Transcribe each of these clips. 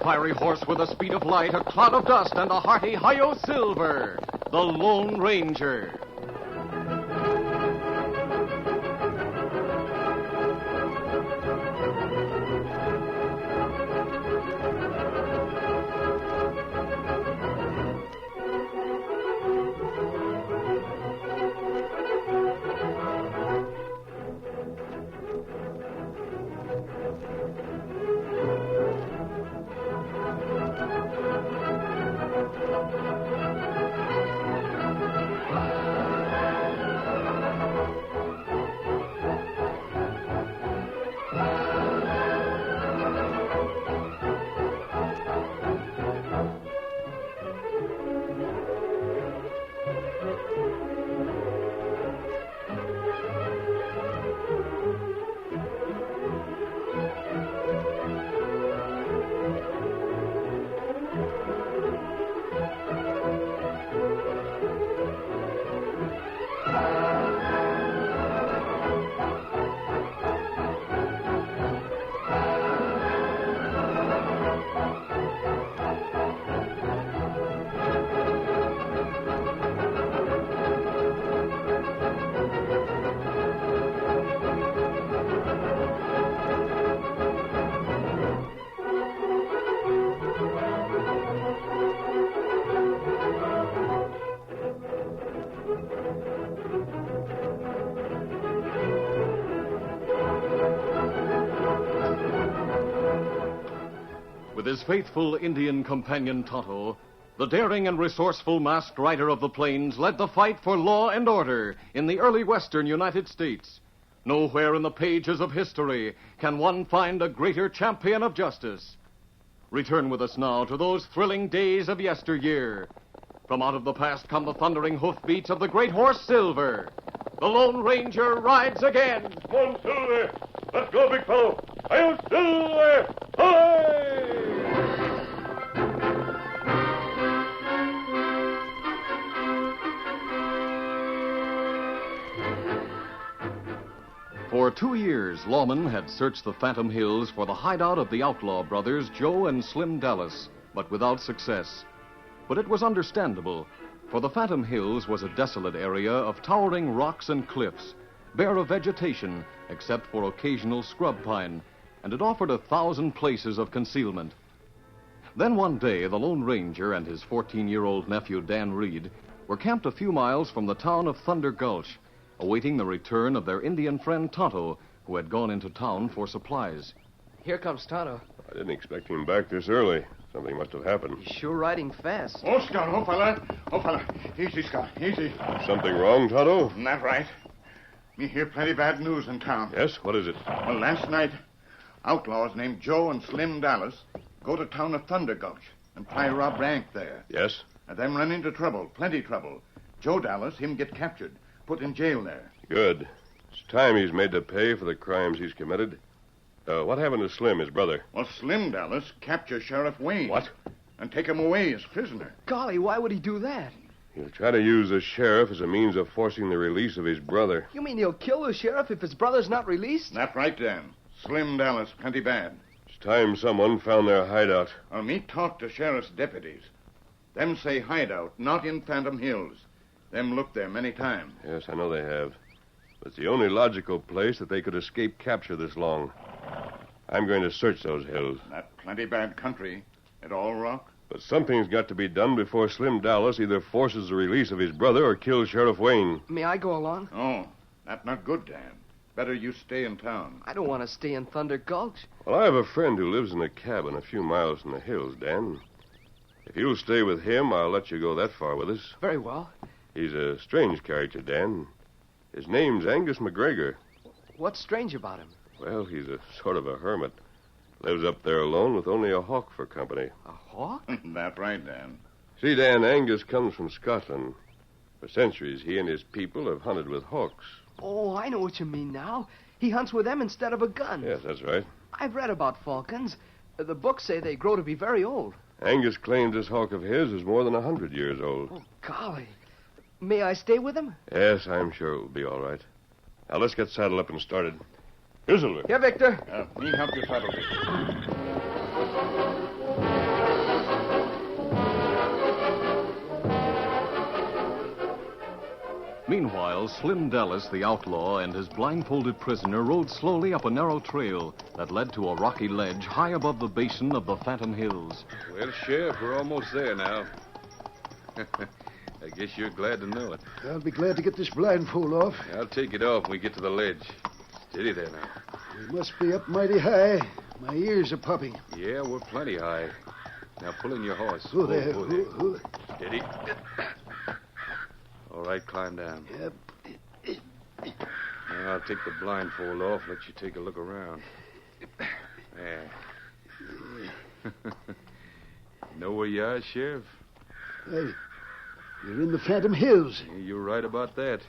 fiery horse with the speed of light, a cloud of dust, and a hearty hi-yo silver, the Lone Ranger. With his faithful Indian companion Tonto, the daring and resourceful masked rider of the plains led the fight for law and order in the early western United States. Nowhere in the pages of history can one find a greater champion of justice. Return with us now to those thrilling days of yesteryear. From out of the past come the thundering hoofbeats of the great horse Silver. The Lone Ranger rides again. Come on, Silver. Let's go, big fellow. Hi-yo, Silver! Hi! For 2 years, lawmen had searched the Phantom Hills for the hideout of the outlaw brothers Joe and Slim Dallas, but without success. But it was understandable, for the Phantom Hills was a desolate area of towering rocks and cliffs, bare of vegetation except for occasional scrub pine, and it offered 1,000 places of concealment. Then one day, the Lone Ranger and his 14-year-old nephew Dan Reed were camped a few miles from the town of Thunder Gulch, awaiting the return of their Indian friend Tonto, who had gone into town for supplies. Here comes Tonto. I didn't expect him back this early. Something must have happened. He's sure riding fast. Oh, Scout, oh, fella. Oh, fella. Easy, Scout, easy. Something wrong, Tonto? That right. Me hear plenty bad news in town. Yes, what is it? Well, last night, outlaws named Joe and Slim Dallas go to town of Thunder Gulch and try rob rank there. Yes? And them run into trouble, plenty trouble. Joe Dallas, him get captured, put in jail there. Good. It's time he's made to pay for the crimes he's committed. What happened to Slim, his brother? Well, Slim Dallas capture Sheriff Wayne. What? And take him away as prisoner. Golly, why would he do that? He'll try to use the sheriff as a means of forcing the release of his brother. You mean he'll kill the sheriff if his brother's not released? That right, Dan. Slim Dallas, plenty bad. It's time someone found their hideout. Well, me talk to sheriff's deputies. Them say hideout, not in Phantom Hills. Them looked there many times. Yes, I know they have. It's the only logical place that they could escape capture this long. I'm going to search those hills. That plenty bad country. It all rock. But something's got to be done before Slim Dallas either forces the release of his brother or kills Sheriff Wayne. May I go along? Oh, that's not good, Dan. Better you stay in town. I don't want to stay in Thunder Gulch. Well, I have a friend who lives in a cabin a few miles from the hills, Dan. If you'll stay with him, I'll let you go that far with us. Very well. He's a strange character, Dan. His name's Angus McGregor. What's strange about him? Well, he's a sort of a hermit. Lives up there alone with only a hawk for company. A hawk? That right, Dan. See, Dan, Angus comes from Scotland. For centuries, he and his people have hunted with hawks. Oh, I know what you mean now. He hunts with them instead of a gun. Yes, that's right. I've read about falcons. The books say they grow to be very old. Angus claims this hawk of his is more than 100 years old. Oh, golly. May I stay with him? Yes, I'm sure it'll be all right. Now, let's get saddled up and started. Here, Silver. Here, Victor. Me help you saddle this. Meanwhile, Slim Dallas, the outlaw, and his blindfolded prisoner rode slowly up a narrow trail that led to a rocky ledge high above the basin of the Phantom Hills. Well, Sheriff, we're almost there now. I guess you're glad to know it. I'll be glad to get this blindfold off. I'll take it off when we get to the ledge. Steady there now. We must be up mighty high. My ears are popping. Yeah, we're plenty high. Now pull in your horse. Oh, there. Oh. Steady. All right, climb down. Yep. Now I'll take the blindfold off, let you take a look around. There. Know where you are, Sheriff? Hey, you're in the Phantom Hills. Yeah, you're right about that.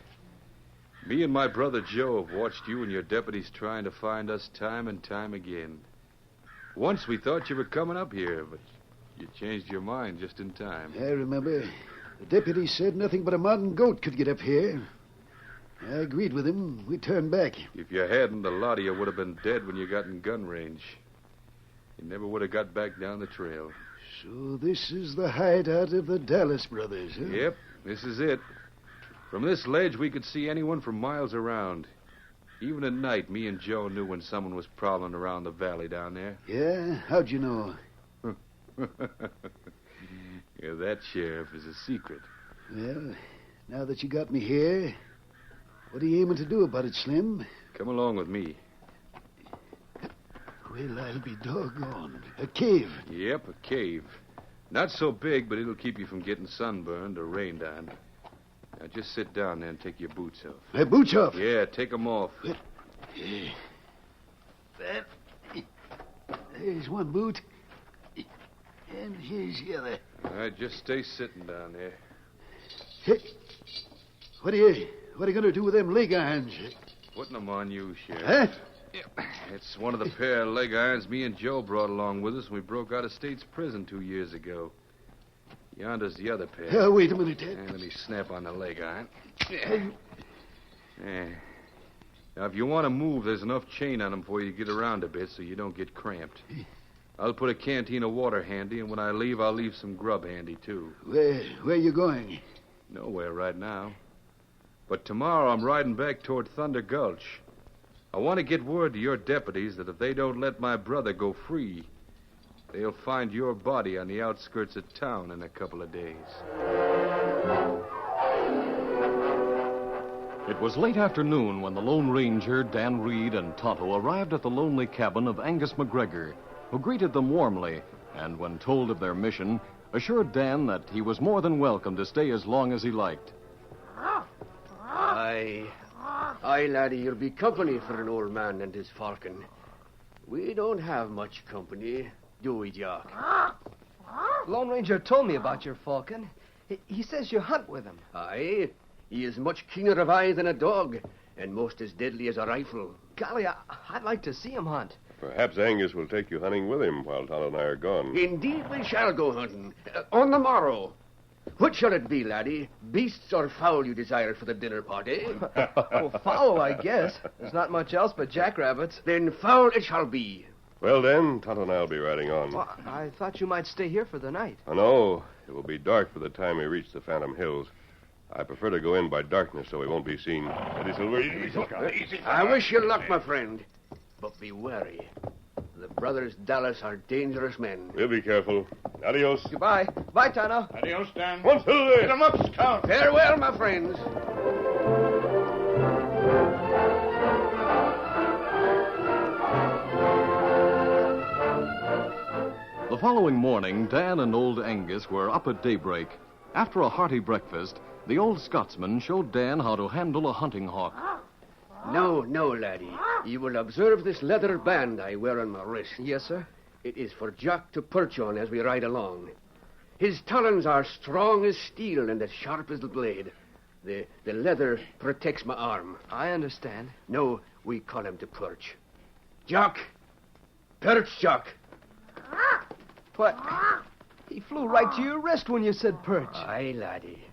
Me and my brother Joe have watched you and your deputies trying to find us time and time again. Once we thought you were coming up here, but you changed your mind just in time. I remember. The deputy said nothing but a mountain goat could get up here. I agreed with him. We turned back. If you hadn't, a lot of you would have been dead when you got in gun range. You never would have got back down the trail. So this is the hideout of the Dallas brothers, huh? Yep, this is it. From this ledge, we could see anyone for miles around. Even at night, me and Joe knew when someone was prowling around the valley down there. Yeah? How'd you know? Yeah, that, Sheriff, is a secret. Well, now that you got me here, what are you aiming to do about it, Slim? Come along with me. Well, I'll be doggone. A cave. Yep, a cave. Not so big, but it'll keep you from getting sunburned or rained on. Now, just sit down there and take your boots off. My boots off? Yeah, take them off. There's one boot. And here's the other. All right, just stay sitting down there. Hey, what are you going to do with them leg irons? Putting them on you, Sheriff. Huh? Yep. It's one of the pair of leg irons me and Joe brought along with us when we broke out of state's prison 2 years ago. Yonder's the other pair. Wait a minute, Ted. And let me snap on the leg iron. Yeah. Now, if you want to move, there's enough chain on them for you to get around a bit so you don't get cramped. I'll put a canteen of water handy, and when I leave, I'll leave some grub handy, too. Where you going? Nowhere right now. But tomorrow I'm riding back toward Thunder Gulch. I want to get word to your deputies that if they don't let my brother go free, they'll find your body on the outskirts of town in a couple of days. It was late afternoon when the Lone Ranger, Dan Reed, and Tonto arrived at the lonely cabin of Angus McGregor, who greeted them warmly and, when told of their mission, assured Dan that he was more than welcome to stay as long as he liked. Aye, laddie, you'll be company for an old man and his Falcon. We don't have much company, do we, Jock? Lone Ranger told me about your Falcon. He says you hunt with him. Aye, he is much keener of eye than a dog, and most as deadly as a rifle. Golly, I'd like to see him hunt. Perhaps Angus will take you hunting with him while Tonto and I are gone. Indeed, we shall go hunting. On the morrow. What shall it be, laddie? Beasts or fowl you desire for the dinner party? Well, fowl, I guess. There's not much else but jackrabbits. Then fowl it shall be. Well, then, Tonto and I will be riding on. Well, I thought you might stay here for the night. Oh, no. It will be dark by the time we reach the Phantom Hills. I prefer to go in by darkness so we won't be seen. Eddie Silver, easy. I wish you luck, my friend. But be wary. The brothers Dallas are dangerous men. We'll be careful. Adios. Goodbye. Bye, Tonto. Adios, Dan. One Silver. Get 'em up, Scout. Farewell, my friends. The following morning, Dan and old Angus were up at daybreak. After a hearty breakfast, the old Scotsman showed Dan how to handle a hunting hawk. No, laddie. You will observe this leather band I wear on my wrist. Yes, sir. It is for Jock to perch on as we ride along. His talons are strong as steel and as sharp as the blade. The leather protects my arm. I understand. No, we call him to perch. Jock! Perch, Jock! What? He flew right to your wrist when you said perch. Aye, laddie.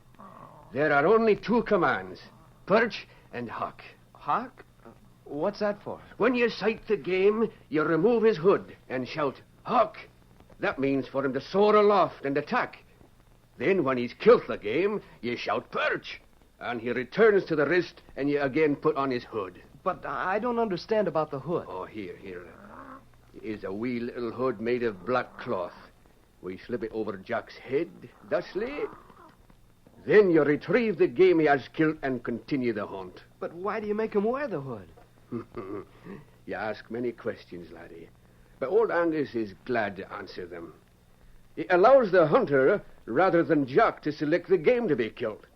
There are only two commands. Perch and hawk. Hawk? What's that for? When you sight the game, you remove his hood and shout, hawk. That means for him to soar aloft and attack. Then when he's killed the game, you shout perch. And he returns to the wrist, and you again put on his hood. But I don't understand about the hood. Oh, here. Is a wee little hood made of black cloth. We slip it over Jack's head, thusly. Then you retrieve the game he has killed and continue the hunt. But why do you make him wear the hood? You ask many questions, laddie. But old Angus is glad to answer them. It allows the hunter, rather than Jack, to select the game to be killed.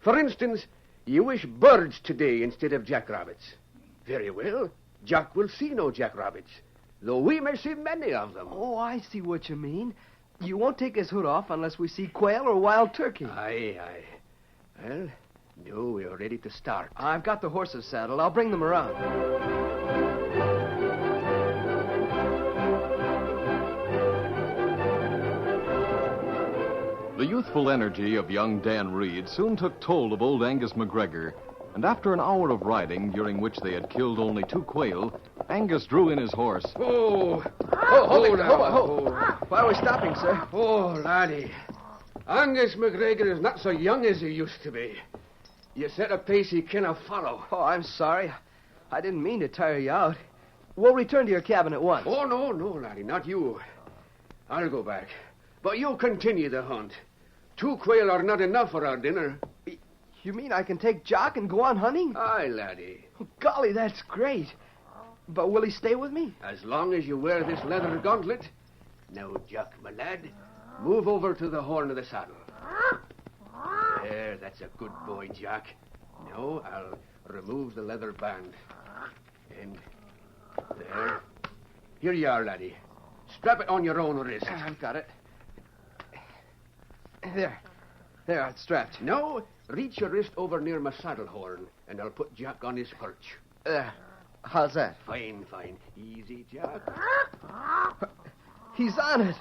For instance, you wish birds today instead of jackrabbits. Very well. Jack will see no jackrabbits, though we may see many of them. Oh, I see what you mean. You won't take his hood off unless we see quail or wild turkey. Aye. Well, no, we are ready to start. I've got the horses saddled. I'll bring them around. The youthful energy of young Dan Reed soon took toll of old Angus McGregor, and after an hour of riding, during which they had killed only 2 quail, Angus drew in his horse. Hold on. Why are we stopping, sir? Oh, laddie. Angus McGregor is not so young as he used to be. You set a pace he cannot follow. Oh, I'm sorry. I didn't mean to tire you out. We'll return to your cabin at once. Oh, no, laddie, not you. I'll go back. But you continue the hunt. 2 quail are not enough for our dinner. You mean I can take Jock and go on hunting? Aye, laddie. Oh, golly, that's great. But will he stay with me? As long as you wear this leather gauntlet. Now, Jock, my lad, move over to the horn of the saddle. There, that's a good boy, Jack. Now, I'll remove the leather band. And there. Here you are, laddie. Strap it on your own wrist. I've got it. There, it's strapped. Now, reach your wrist over near my saddle horn, and I'll put Jack on his perch. How's that? Fine. Easy, Jack. He's on it.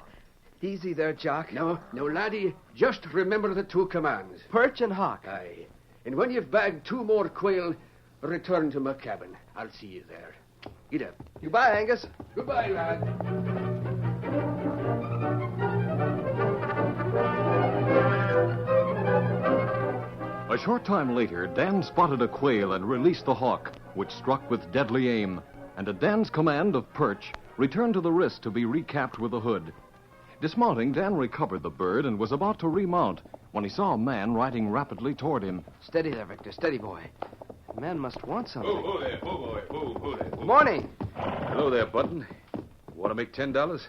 Easy there, Jock. No, laddie, just remember the 2 commands. Perch and hawk. Aye. And when you've bagged 2 more quail, return to my cabin. I'll see you there. Get up. Goodbye, Angus. Goodbye, lad. A short time later, Dan spotted a quail and released the hawk, which struck with deadly aim, and at Dan's command of perch, returned to the wrist to be recapped with the hood. Dismounting, Dan recovered the bird and was about to remount when he saw a man riding rapidly toward him. Steady there, Victor. Steady, boy. The man must want something. Oh, there. Oh, boy. Oh, there. Good morning. Hello there, Button. Want to make $10?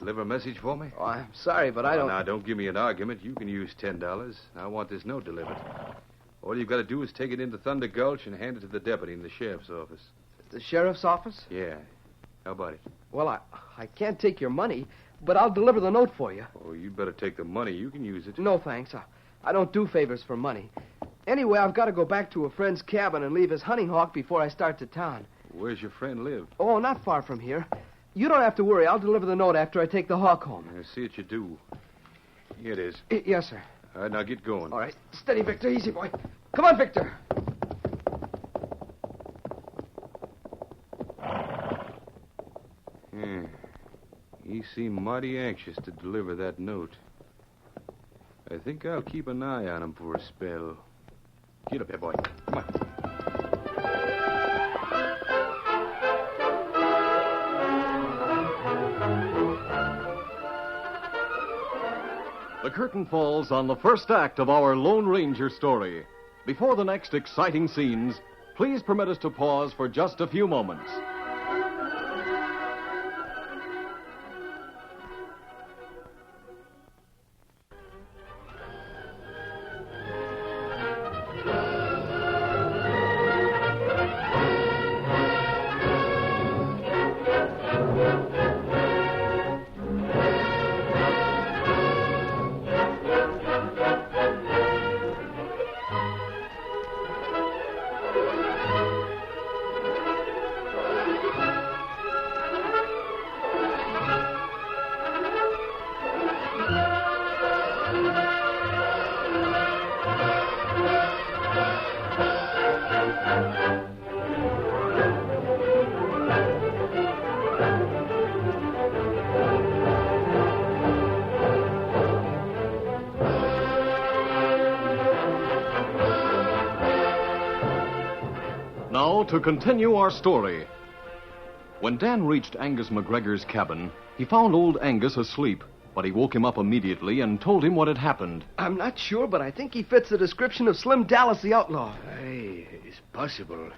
Deliver a message for me? Oh, I'm sorry, but I don't... Now, don't give me an argument. You can use $10. I want this note delivered. All you've got to do is take it into Thunder Gulch and hand it to the deputy in the sheriff's office. The sheriff's office? Yeah. How about it? Well, I can't take your money, but I'll deliver the note for you. Oh, you'd better take the money. You can use it. No, thanks. I don't do favors for money. Anyway, I've got to go back to a friend's cabin and leave his hunting hawk before I start to town. Where's your friend live? Oh, not far from here. You don't have to worry. I'll deliver the note after I take the hawk home. See what you do. Here it is. Yes, sir. All right, now get going. All right. Steady, Victor. Easy, boy. Come on, Victor. He seemed mighty anxious to deliver that note. I think I'll keep an eye on him for a spell. Get up there, boy. Come on. The curtain falls on the first act of our Lone Ranger story. Before the next exciting scenes, please permit us to pause for just a few moments. to continue our story. When Dan reached Angus McGregor's cabin, he found old Angus asleep, but he woke him up immediately and told him what had happened. I'm not sure, but I think he fits the description of Slim Dallas, the outlaw. Aye, it's possible.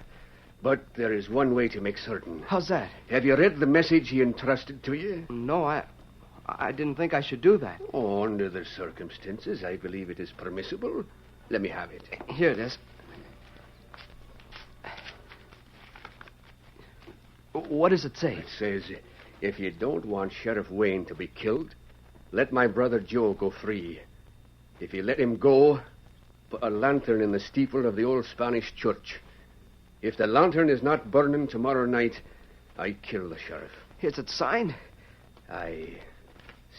But there is one way to make certain. How's that? Have you read the message he entrusted to you? No, I didn't think I should do that. Oh, under the circumstances, I believe it is permissible. Let me have it. Here it is. What does it say? It says, if you don't want Sheriff Wayne to be killed, let my brother Joe go free. If you let him go, put a lantern in the steeple of the old Spanish church. If the lantern is not burning tomorrow night, I kill the sheriff. Is it signed? Aye,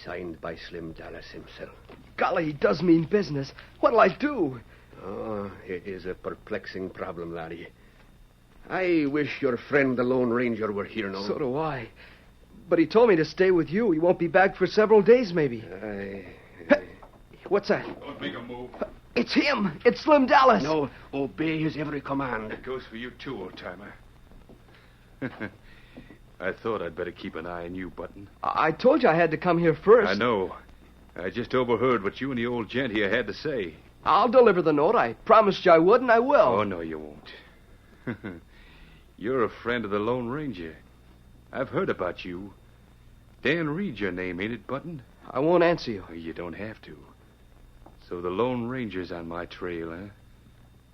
signed by Slim Dallas himself. Golly, he does mean business. What'll I do? Oh, it is a perplexing problem, laddie. I wish your friend the Lone Ranger were here now. So do I. But he told me to stay with you. He won't be back for several days, maybe. Aye. What's that? Don't make a move. It's him. It's Slim Dallas. No, obey his every command. It goes for you too, old-timer. I thought I'd better keep an eye on you, Button. I told you I had to come here first. I know. I just overheard what you and the old gent here had to say. I'll deliver the note. I promised you I would, and I will. Oh, no, you won't. You're a friend of the Lone Ranger. I've heard about you. Dan Reed's your name, ain't it, Button? I won't answer you. Oh, you don't have to. So the Lone Ranger's on my trail, huh?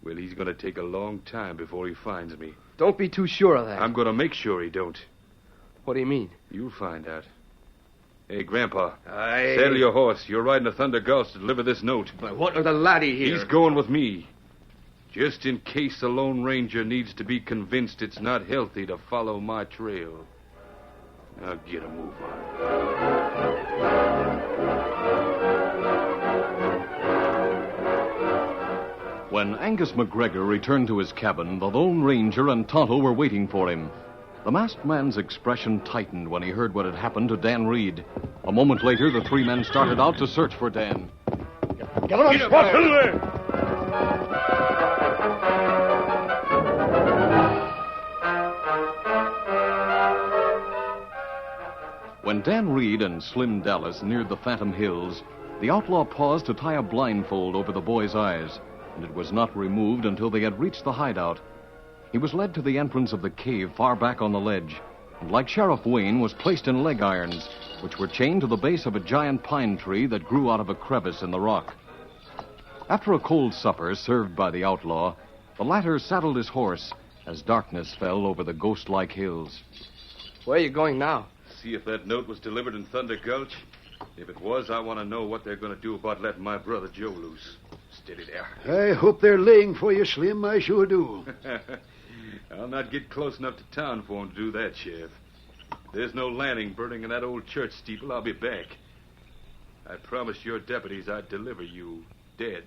Well, he's going to take a long time before he finds me. Don't be too sure of that. I'm going to make sure he don't. What do you mean? You'll find out. Hey, Grandpa. Aye. Saddle your horse. You're riding to Thunder Gulch to deliver this note. But what of the laddie here? He's going with me. Just in case the Lone Ranger needs to be convinced it's not healthy to follow my trail. Now get a move on. When Angus McGregor returned to his cabin, the Lone Ranger and Tonto were waiting for him. The masked man's expression tightened when he heard what had happened to Dan Reed. A moment later, the three men started out to search for Dan. Get him on the spot! When Dan Reed and Slim Dallas neared the Phantom Hills, the outlaw paused to tie a blindfold over the boy's eyes, and it was not removed until they had reached the hideout. He was led to the entrance of the cave far back on the ledge, and like Sheriff Wayne, was placed in leg irons, which were chained to the base of a giant pine tree that grew out of a crevice in the rock. After a cold supper served by the outlaw, the latter saddled his horse as darkness fell over the ghost-like hills. Where are you going now? See if that note was delivered in Thunder Gulch. If it was, I want to know what they're going to do about letting my brother Joe loose. Steady there. I hope they're laying for you, Slim. I sure do. I'll not get close enough to town for him to do that, Sheriff. There's no lantern burning in that old church steeple. I'll be back. I promised your deputies I'd deliver you dead.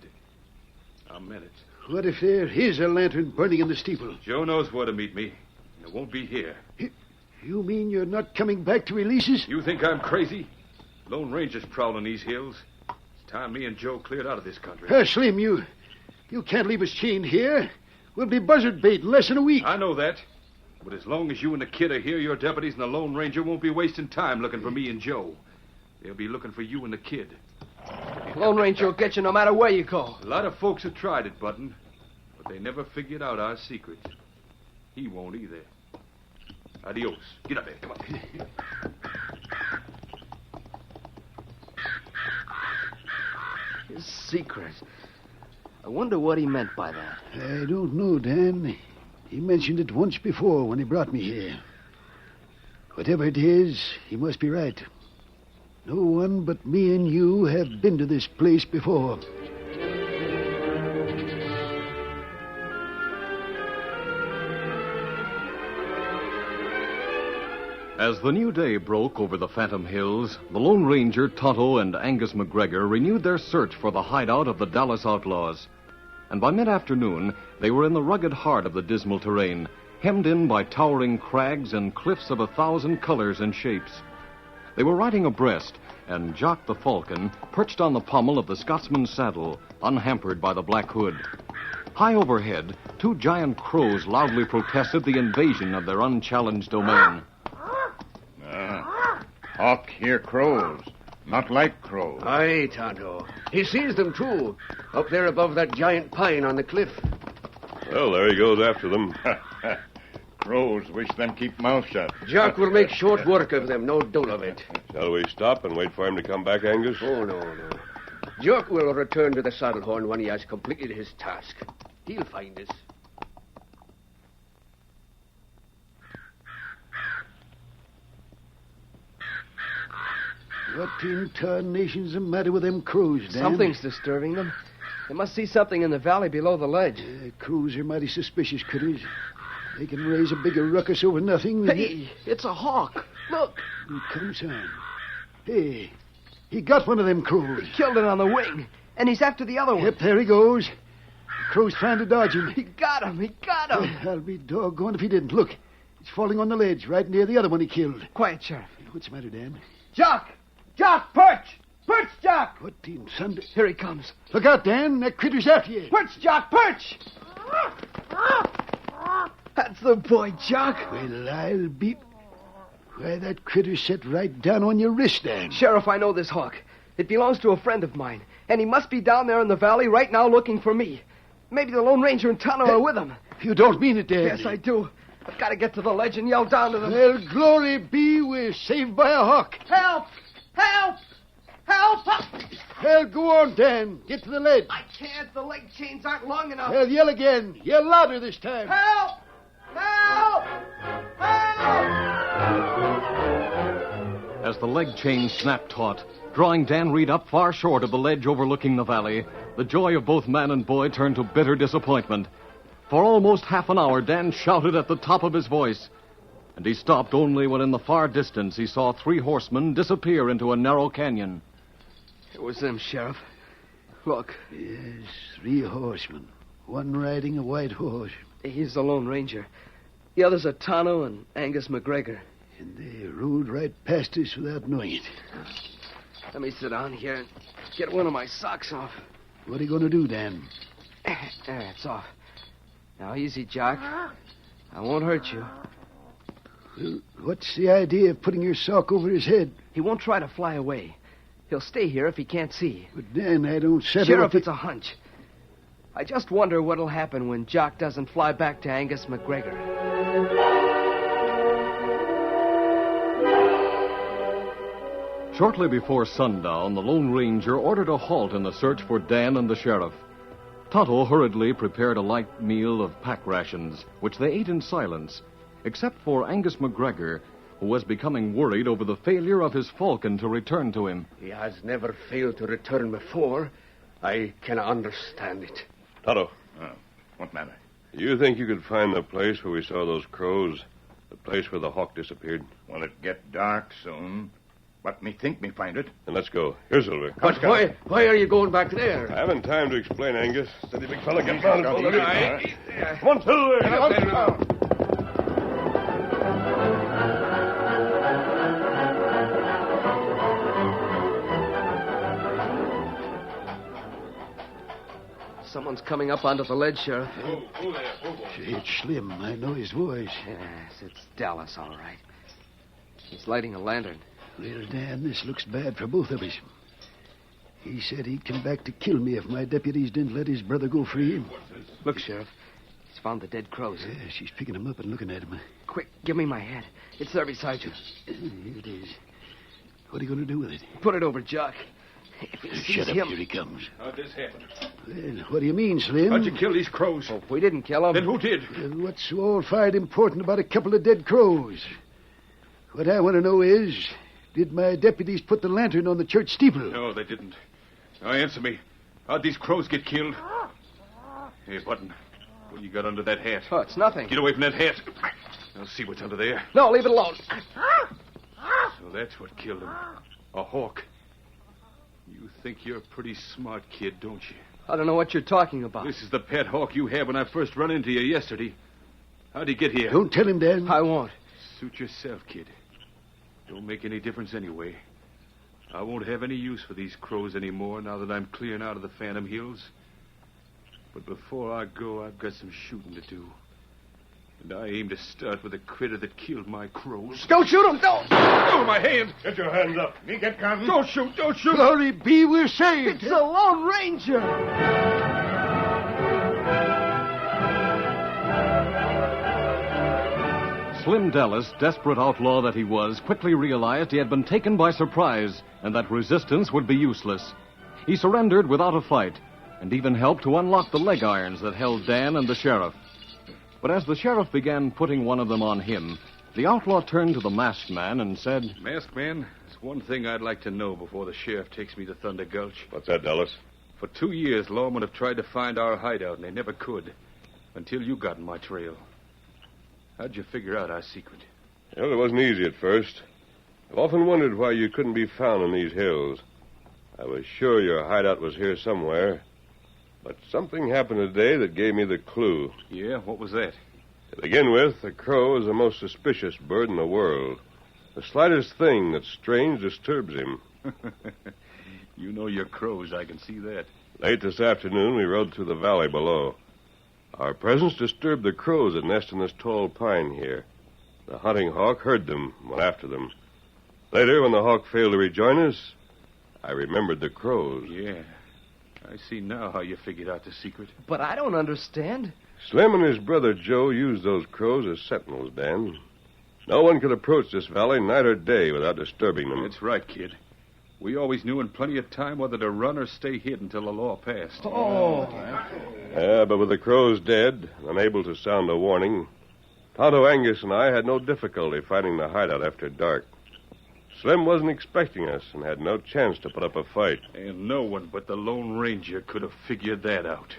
I meant it. What if there is a lantern burning in the steeple? Joe knows where to meet me. And it won't be here. You mean you're not coming back to release us? You think I'm crazy? Lone Ranger's prowling these hills. It's time me and Joe cleared out of this country. Slim, you can't leave us chained here. We'll be buzzard bait in less than a week. I know that. But as long as you and the kid are here, your deputies and the Lone Ranger won't be wasting time looking for me and Joe. They'll be looking for you and the kid. Lone Ranger will get you no matter where you go. A lot of folks have tried it, Button, but they never figured out our secret. He won't either. Adios. Get up there. Come on. His secret. I wonder what he meant by that. I don't know, Dan. He mentioned it once before when he brought me here. Whatever it is, he must be right. No one but me and you have been to this place before. As the new day broke over the Phantom Hills, the Lone Ranger, Tonto, and Angus McGregor renewed their search for the hideout of the Dallas outlaws. And by mid-afternoon, they were in the rugged heart of the dismal terrain, hemmed in by towering crags and cliffs of 1,000 colors and shapes. They were riding abreast, and Jock the Falcon perched on the pommel of the Scotsman's saddle, unhampered by the black hood. High overhead, two giant crows loudly protested the invasion of their unchallenged domain. Hawk hear crows, not like crows. Aye, Tonto. He sees them, too, up there above that giant pine on the cliff. Well, there he goes after them. Crows wish them keep mouth shut. Jock will make short work of them, no doubt of it. Shall we stop and wait for him to come back, Angus? Oh, no. Jock will return to the saddle horn when he has completed his task. He'll find us. What in tarnation's the matter with them crows, Dan? Something's disturbing them. They must see something in the valley below the ledge. Crows are mighty suspicious critters. They can raise a bigger ruckus over nothing than... Hey, it's a hawk. Look. Here comes on. Hey, he got one of them crows. He killed it on the wing, and he's after the other one. Yep, there he goes. The crow's trying to dodge him. He got him. I'll be doggone if he didn't. Look, it's falling on the ledge right near the other one he killed. Quiet, Sheriff. What's the matter, Dan? Jock! Jock, perch! Perch, Jock! What in thunder? Here he comes. Look out, Dan. That critter's after you. Perch, Jock, perch! That's the boy, Jock. Well, I'll be... Why, that critter set right down on your wrist, Dan. Sheriff, I know this hawk. It belongs to a friend of mine, and he must be down there in the valley right now looking for me. Maybe the Lone Ranger and Tonto are with him. You don't mean it, Dan. Yes, I do. I've got to get to the ledge and yell down to them. Well, glory be, we're saved by a hawk. Help! Help! Help! Well, go on, Dan. Get to the ledge. I can't. The leg chains aren't long enough. Well, yell again. Yell louder this time. Help! Help! Help! As the leg chain snapped taut, drawing Dan Reed up far short of the ledge overlooking the valley, the joy of both man and boy turned to bitter disappointment. For almost half an hour, Dan shouted at the top of his voice. And he stopped only when in the far distance he saw three horsemen disappear into a narrow canyon. It was them, Sheriff. Look. Yes, three horsemen. One riding a white horse. He's the Lone Ranger. The others are Tonto and Angus McGregor. And they rode right past us without knowing it. Let me sit down here and get one of my socks off. What are you going to do, Dan? There, it's off. Now, easy, Jock. I won't hurt you. Well, what's the idea of putting your sock over his head? He won't try to fly away. He'll stay here if he can't see. But, Dan, I don't settle... Sheriff, it's a hunch. I just wonder what'll happen when Jock doesn't fly back to Angus McGregor. Shortly before sundown, the Lone Ranger ordered a halt in the search for Dan and the sheriff. Tonto hurriedly prepared a light meal of pack rations, which they ate in silence, except for Angus McGregor, who was becoming worried over the failure of his Falcon to return to him. He has never failed to return before. I cannot understand it. Tonto, What matter? you think you could find the place where we saw those crows? The place where the hawk disappeared? Will it get dark soon? But me think me find it. Then let's go. Here, Silver. But why are you going back there? I haven't time to explain, Angus. Steady, big fella, get down. Come on, Come on, Silver. Get up there now. Someone's coming up onto the ledge, Sheriff. It's Slim. I know his voice. Yes, it's Dallas, all right. He's lighting a lantern. Well, Dan, this looks bad for both of us. He said he'd come back to kill me if my deputies didn't let his brother go free. Look, Sheriff. He's found the dead crows. Yeah, she's picking him up and looking at him. Quick, give me my hat. It's there beside you. Here it is. What are you going to do with it? Put it over Jock. If he sees Shut up, him... here he comes. How'd this happen? Well, what do you mean, Slim? How'd you kill these crows? Oh, if we didn't kill him... Then who did? Well, what's so all-fired important about a couple of dead crows? What I want to know is, did my deputies put the lantern on the church steeple? No, they didn't. Now, answer me. How'd these crows get killed? Hey, Button, what you got under that hat? Oh, it's nothing. Get away from that hat. I'll see what's under there. No, leave it alone. So that's what killed him. A hawk. You think you're a pretty smart kid, don't you? I don't know what you're talking about. This is the pet hawk you had when I first run into you yesterday. How'd he get here? Don't tell him, Dan. I won't. Suit yourself, kid. Don't make any difference anyway. I won't have any use for these crows anymore now that I'm clearing out of the Phantom Hills. But before I go, I've got some shooting to do. And I aim to start with the critter that killed my crows. Don't shoot him! Don't! Oh, my hands! Get your hands up. Me get gun. Don't shoot! Don't shoot! Glory be, we're saved. It's the Lone Ranger! Slim Dallas, desperate outlaw that he was, quickly realized he had been taken by surprise and that resistance would be useless. He surrendered without a fight and even helped to unlock the leg irons that held Dan and the sheriff. But as the sheriff began putting one of them on him, the outlaw turned to the masked man and said, Masked man, there's one thing I'd like to know before the sheriff takes me to Thunder Gulch. What's that, Dallas? For 2 years, lawmen have tried to find our hideout, and they never could. Until you got in my trail. How'd you figure out our secret? Well, it wasn't easy at first. I've often wondered why you couldn't be found in these hills. I was sure your hideout was here somewhere. But something happened today that gave me the clue. Yeah? What was that? To begin with, a crow is the most suspicious bird in the world. The slightest thing that's strange disturbs him. You know your crows, I can see that. Late this afternoon, we rode through the valley below. Our presence disturbed the crows that nest in this tall pine here. The hunting hawk heard them and went after them. Later, when the hawk failed to rejoin us, I remembered the crows. Yeah. I see now how you figured out the secret. But I don't understand. Slim and his brother Joe used those crows as sentinels, Dan. No one could approach this valley night or day without disturbing them. That's right, kid. We always knew in plenty of time whether to run or stay hid until the law passed. Oh. Yeah, but with the crows dead, unable to sound a warning, Tonto Angus and I had no difficulty finding the hideout after dark. Slim wasn't expecting us and had no chance to put up a fight. And no one but the Lone Ranger could have figured that out.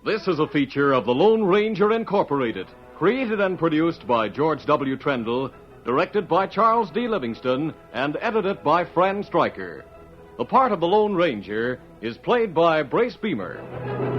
This is a feature of the Lone Ranger Incorporated, created and produced by George W. Trendle, directed by Charles D. Livingston, and edited by Fran Stryker. The part of the Lone Ranger is played by Brace Beamer.